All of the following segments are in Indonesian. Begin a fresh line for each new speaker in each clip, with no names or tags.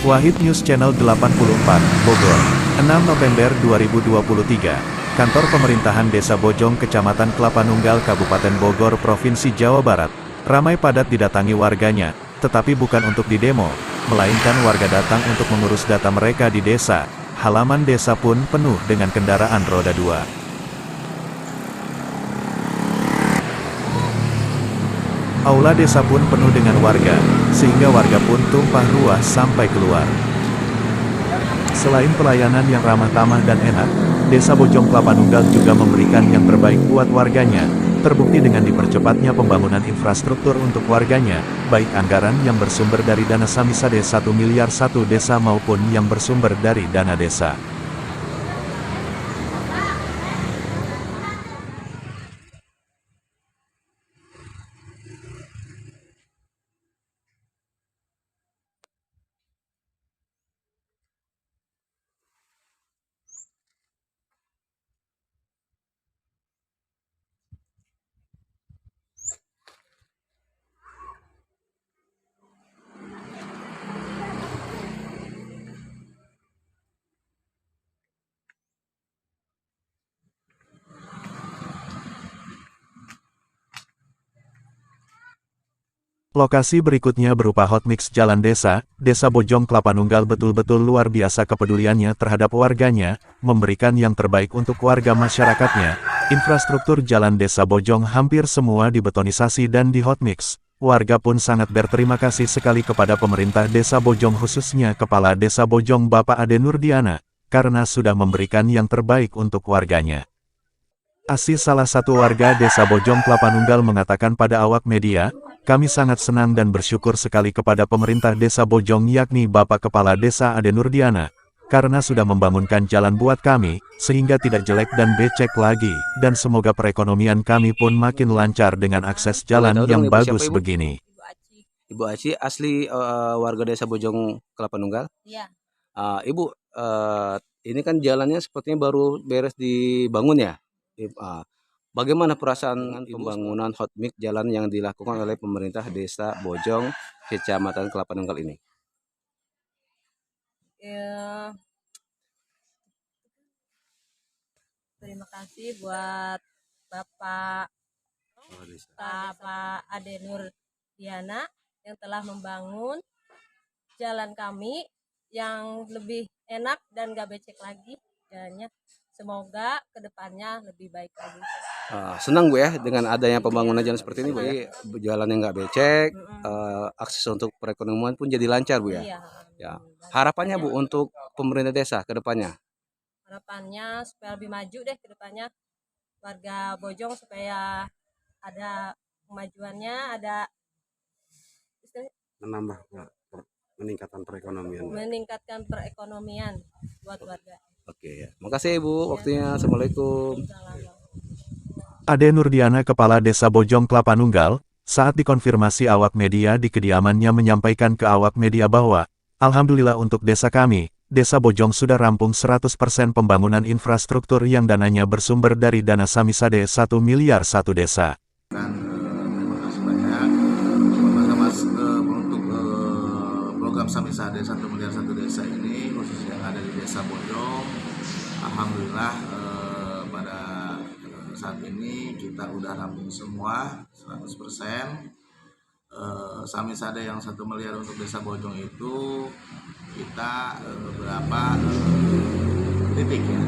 Wahid News Channel 84, Bogor, 6 November 2023. Kantor Pemerintahan Desa Bojong Kecamatan Kelapa Nunggal Kabupaten Bogor Provinsi Jawa Barat ramai padat didatangi warganya, tetapi bukan untuk didemo, melainkan warga datang untuk mengurus data mereka di desa. Halaman desa pun penuh dengan kendaraan roda 2. Aula desa pun penuh dengan warga, sehingga warga pun tumpah ruah sampai keluar. Selain pelayanan yang ramah tamah dan enak, Desa Bojong Kelapa Nunggal juga memberikan yang terbaik buat warganya, terbukti dengan dipercepatnya pembangunan infrastruktur untuk warganya, baik anggaran yang bersumber dari dana Samisade 1 miliar 1 desa maupun yang bersumber dari dana desa. Lokasi berikutnya berupa hotmix Jalan Desa. Desa Bojong Kelapa Nunggal betul-betul luar biasa kepeduliannya terhadap warganya, memberikan yang terbaik untuk warga masyarakatnya. Infrastruktur Jalan Desa Bojong hampir semua dibetonisasi dan di hotmix. Warga pun sangat berterima kasih sekali kepada pemerintah Desa Bojong, khususnya Kepala Desa Bojong Bapak Ade Nurdiana, karena sudah memberikan yang terbaik untuk warganya. Asis, salah satu warga Desa Bojong Kelapa Nunggal, mengatakan pada awak media, "Kami sangat senang dan bersyukur sekali kepada pemerintah Desa Bojong, yakni Bapak Kepala Desa Ade Nurdiana, karena sudah membangunkan jalan buat kami, sehingga tidak jelek dan becek lagi, dan semoga perekonomian kami pun makin lancar dengan akses jalan yang bagus begini."
Ibu Aci asli warga Desa Bojong Kelapa Nunggal?
Iya.
Ibu, ini kan jalannya sepertinya baru beres dibangun ya? Bagaimana perasaan pembangunan hotmix jalan yang dilakukan oleh pemerintah Desa Bojong Kecamatan Kelapa Nunggal ini?
Ya, terima kasih buat Bapak Ade Nurdiana yang telah membangun jalan kami yang lebih enak dan gak becek lagi jalannya. Semoga kedepannya lebih baik lagi.
Senang Bu ya dengan adanya pembangunan jalan seperti ini Bu ya. Jalan yang nggak becek, akses untuk perekonomian pun jadi lancar Bu ya.
Iya.
Ya. Harapannya Bu untuk pemerintah desa ke depannya?
Harapannya supaya lebih maju deh ke depannya, warga Bojong supaya ada kemajuannya, ada
menambah
meningkatkan perekonomian buat warga.
Oke ya. Makasih Ibu waktunya. Assalamualaikum.
Ade Nurdiana, Kepala Desa Bojong Kelapa Nunggal, saat dikonfirmasi awak media di kediamannya, menyampaikan ke awak media bahwa, "Alhamdulillah untuk desa kami, Desa Bojong sudah rampung 100% pembangunan infrastruktur yang dananya bersumber dari dana Samisade 1 miliar 1 desa."
Terima kasih banyak untuk program Samisade 1 miliar 1 desa ini, khususnya yang ada di Desa Bojong. Alhamdulillah pada saat ini kita udah rampung semua 100%. Samisade yang 1 miliar untuk Desa Bojong itu kita beberapa titik ya,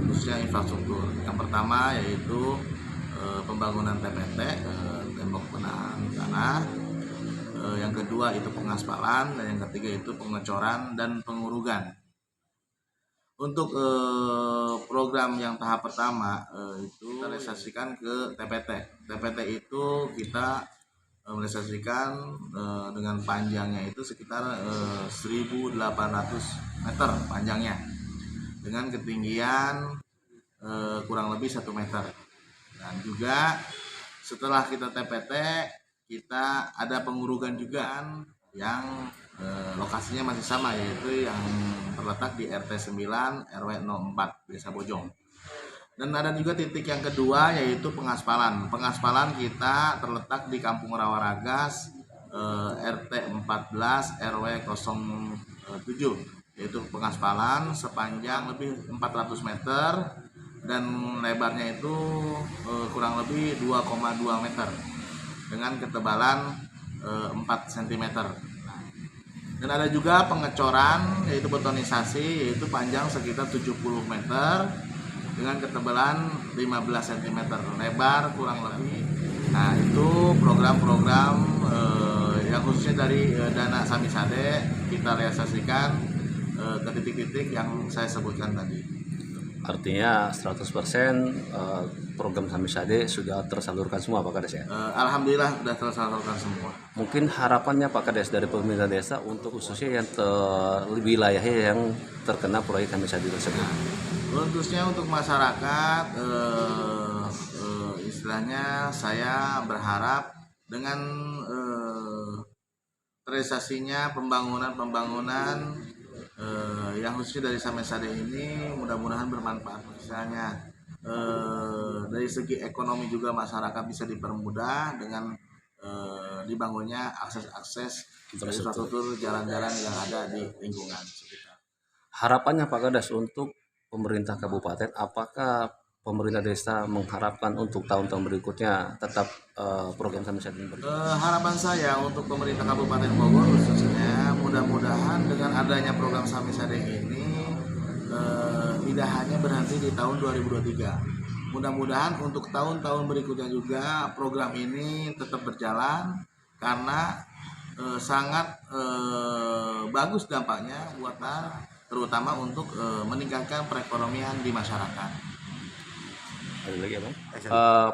khususnya infrastruktur. Yang pertama yaitu pembangunan TPT, tembok penahan tanah. Yang kedua itu pengaspalan, dan yang ketiga itu pengecoran dan pengurugan. Untuk program yang tahap pertama itu kita realisasikan ke TPT. TPT itu kita merealisasikan dengan panjangnya itu sekitar 1.800 meter panjangnya, dengan ketinggian kurang lebih 1 meter. Dan juga setelah kita TPT, kita ada pengurugan juga yang lokasinya masih sama, yaitu yang terletak di RT 9 RW 04 Desa Bojong. Dan ada juga titik yang kedua, yaitu pengaspalan. Pengaspalan kita terletak di Kampung Rawaragas, RT 14 RW 0 7, yaitu pengaspalan sepanjang lebih 400 meter dan lebarnya itu kurang lebih 2,2 meter dengan ketebalan 4 cm. Dan ada juga pengecoran yaitu betonisasi, yaitu panjang sekitar 70 meter dengan ketebalan 15 cm, lebar kurang lebih. Nah, itu program-program yang khususnya dari dana Samisade kita realisasikan ke titik-titik yang saya sebutkan tadi.
Artinya 100% program Samisade sudah tersalurkan semua Pak Kades ya?
Alhamdulillah sudah tersalurkan semua.
Mungkin harapannya Pak Kades dari pemerintah desa untuk khususnya yang wilayahnya yang terkena proyek Samisade tersebut.
Khususnya untuk masyarakat, istilahnya saya berharap dengan realisasinya pembangunan yang khususnya dari Samisade ini mudah-mudahan bermanfaat. Misalnya dari segi ekonomi juga masyarakat bisa dipermudah dengan dibangunnya akses-akses infrastruktur jalan-jalan yang ada di lingkungan sekitar.
Harapannya Pak Kades untuk pemerintah kabupaten, apakah pemerintah desa mengharapkan untuk tahun-tahun berikutnya tetap program Samisade ini berjalan?
Harapan saya untuk pemerintah Kabupaten Bogor khususnya mudah-mudahan dengan adanya program Samisade ini tidak hanya berhenti di tahun 2023. Mudah-mudahan untuk tahun-tahun berikutnya juga program ini tetap berjalan karena sangat bagus dampaknya buat terutama untuk meningkatkan perekonomian di masyarakat.
Ada lagi ya Bang?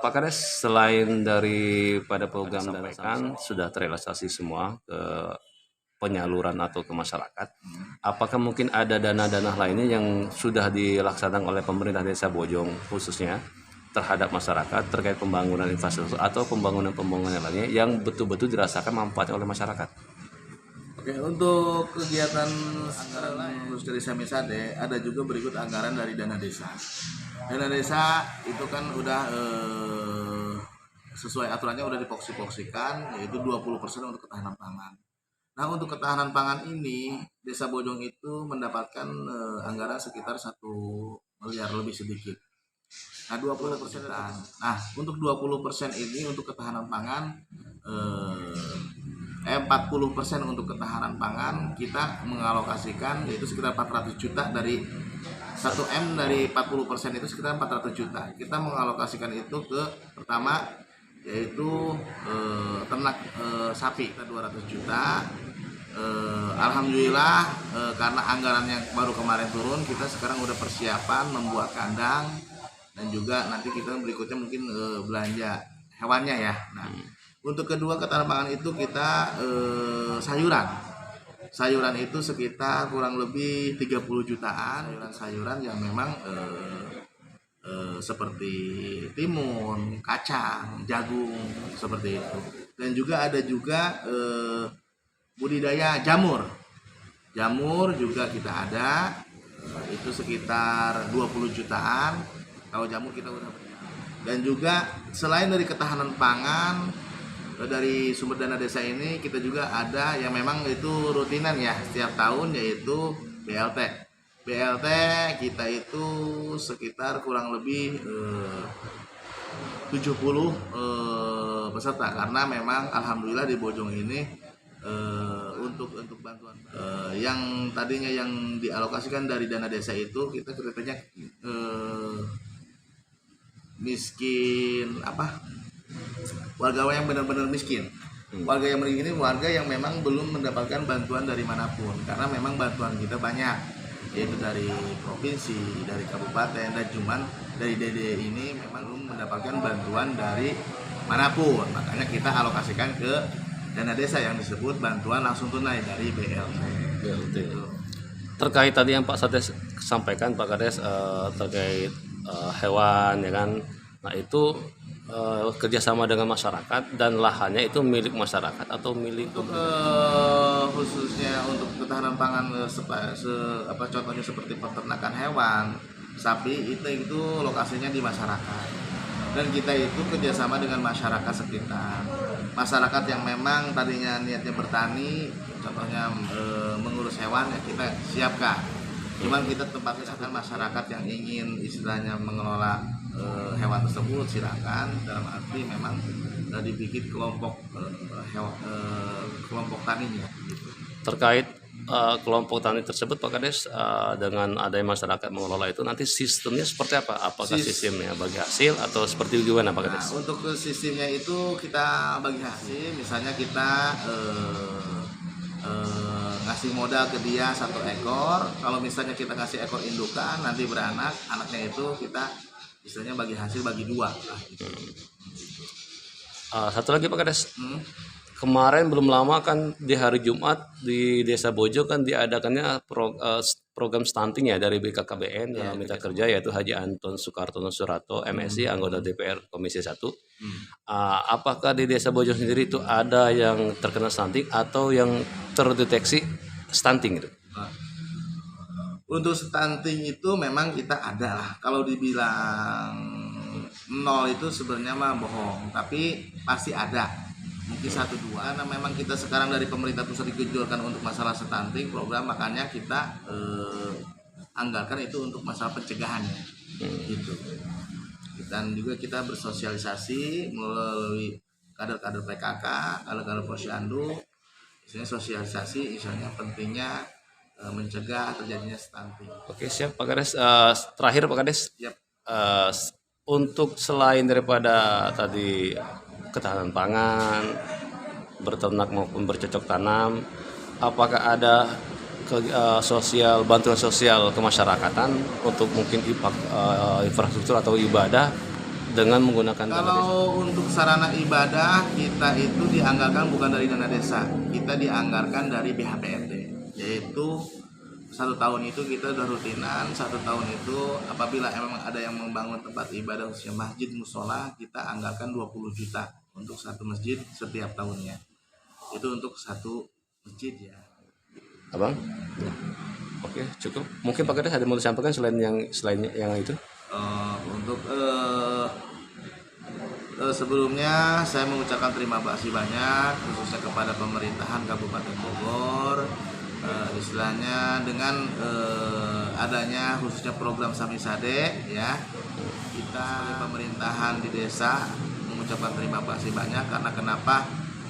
Pak Kades, selain daripada program dana sudah terrealisasi semua ke penyaluran atau ke masyarakat, apakah mungkin ada dana-dana lainnya yang sudah dilaksanakan oleh pemerintah desa Bojong khususnya terhadap masyarakat terkait pembangunan infrastruktur atau pembangunan lainnya yang betul-betul dirasakan manfaatnya oleh masyarakat?
Oke, untuk kegiatan anggaran khusus dari Samisade ada juga berikut anggaran dari dana desa. Dana desa itu kan udah sesuai aturannya udah dipoksikan yaitu 20% untuk ketahanan pangan. Nah, untuk ketahanan pangan ini Desa Bojong itu mendapatkan anggaran sekitar 1 miliar lebih sedikit. Nah, 20%. Nah, untuk 20% ini untuk ketahanan pangan 40% untuk ketahanan pangan kita mengalokasikan yaitu sekitar 400 juta dari 1M dari 40% itu sekitar 400 juta. Kita mengalokasikan itu ke pertama yaitu ternak sapi kita 200 juta. Alhamdulillah karena anggarannya baru kemarin turun, kita sekarang udah persiapan membuat kandang dan juga nanti kita berikutnya mungkin belanja hewannya ya. Nah, untuk kedua ketahanan pangan itu kita sayuran itu sekitar kurang lebih 30 jutaan sayuran yang memang seperti timun, kacang, jagung seperti itu. Dan juga ada juga budidaya jamur juga kita ada itu sekitar 20 jutaan. Kalau jamur kita udah. Dan juga selain dari ketahanan pangan dari sumber dana desa ini kita juga ada yang memang itu rutinan ya setiap tahun yaitu BLT kita itu sekitar kurang lebih 70 peserta karena memang alhamdulillah di Bojong ini untuk bantuan yang tadinya yang dialokasikan dari dana desa itu kita ceritanya miskin warga yang benar-benar miskin. Warga yang miskin ini warga yang memang belum mendapatkan bantuan dari manapun karena memang bantuan kita banyak yaitu dari provinsi, dari kabupaten dan cuman dari DD ini memang belum mendapatkan bantuan dari manapun. Makanya kita alokasikan ke dana desa yang disebut bantuan langsung tunai dari BLT. Gitu.
Terkait tadi yang Pak Sades sampaikan Pak Kades terkait hewan ya kan. Nah, itu kerjasama dengan masyarakat dan lahannya itu milik masyarakat atau milik
khususnya untuk ketahanan pangan contohnya seperti peternakan hewan sapi itu lokasinya di masyarakat dan kita itu kerjasama dengan masyarakat sekitar, masyarakat yang memang tadinya niatnya bertani, contohnya mengurus hewan, ya kita siapkan. Cuman kita tempatnya akan masyarakat yang ingin istilahnya mengelola hewan tersebut, silakan, dalam arti memang dibikin kelompok kelompok taninya gitu.
Terkait kelompok tani tersebut Pak Kades, dengan adanya masyarakat mengelola itu, nanti sistemnya seperti apa? Apakah sistemnya bagi hasil atau seperti gimana Pak Kades?
Nah, untuk sistemnya itu kita bagi hasil, misalnya kita ngasih modal ke dia 1 ekor. Kalau misalnya kita kasih ekor indukan, nanti beranak, anaknya itu kita istilahnya bagi hasil bagi 2 lah, gitu.
Satu lagi Pak Kades, kemarin belum lama kan di hari Jumat di Desa Bojo kan diadakannya program stunting ya dari BKKBN dalam Mitra Kerja, yaitu Haji Anton Soekartono Surato MSI, anggota DPR Komisi 1. Apakah di Desa Bojo sendiri itu ada yang terkena stunting atau yang terdeteksi stunting gitu?
Untuk stunting itu memang kita ada lah. Kalau dibilang 0 itu sebenarnya mah bohong, tapi pasti ada. Mungkin 1-2. Karena memang kita sekarang dari pemerintah pusat digejolkan untuk masalah stunting program, makanya kita anggarkan itu untuk masalah pencegahannya, gitu. Dan juga kita bersosialisasi melalui kader-kader PKK, kader-kader Posyandu, misalnya sosialisasi, misalnya pentingnya mencegah terjadinya stunting.
Oke, siap Pak Kades. Terakhir Pak Kades,
Yap.
untuk selain daripada tadi ketahanan pangan, berternak maupun bercocok tanam, apakah ada bantuan sosial kemasyarakatan untuk mungkin infrastruktur atau ibadah dengan menggunakan dana desa?
Kalau untuk sarana ibadah kita itu dianggarkan bukan dari dana desa, kita dianggarkan dari BHPRD, yaitu 1 tahun itu kita udah rutinan. 1 tahun itu apabila memang ada yang membangun tempat ibadah khususnya masjid musola, kita anggarkan 20 juta untuk 1 masjid setiap tahunnya. Itu untuk 1 masjid ya.
Abang? Oke, cukup. Mungkin Pak Kades ada mau disampaikan selain yang itu?
Untuk sebelumnya saya mengucapkan terima kasih banyak khususnya kepada pemerintahan Kabupaten Bogor, istilahnya dengan adanya khususnya program Samisade ya, kita pemerintahan di desa mengucapkan terima kasih banyak. Karena kenapa?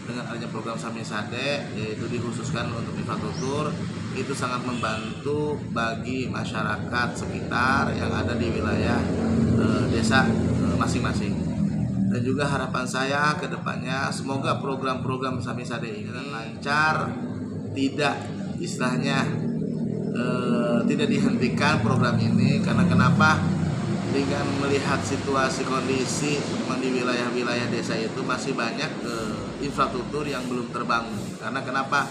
Dengan adanya program Samisade, yaitu dikhususkan untuk infrastruktur, itu sangat membantu bagi masyarakat sekitar yang ada di wilayah desa masing-masing. Dan juga harapan saya ke depannya semoga program-program Samisade ini lancar, tidak istilahnya tidak dihentikan program ini. Karena kenapa? Dengan melihat situasi kondisi di wilayah-wilayah desa itu masih banyak infrastruktur yang belum terbangun. Karena kenapa?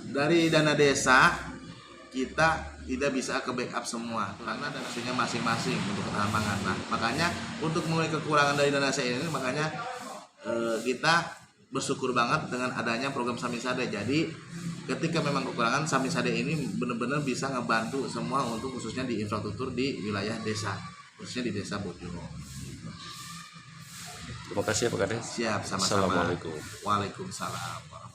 Dari dana desa kita tidak bisa ke backup semua karena dananya masing-masing untuk ketahanan pangan. Nah, makanya untuk mengurangi kekurangan dari dana desa ini, makanya kita bersyukur banget dengan adanya program Samisade. Jadi ketika memang kekurangan, Samisade ini benar-benar bisa ngebantu semua untuk khususnya di infrastruktur di wilayah desa, khususnya di Desa Bojo.
Terima kasih ya Pak Kades.
Siap, sama-sama.
Assalamualaikum.
Waalaikumsalam.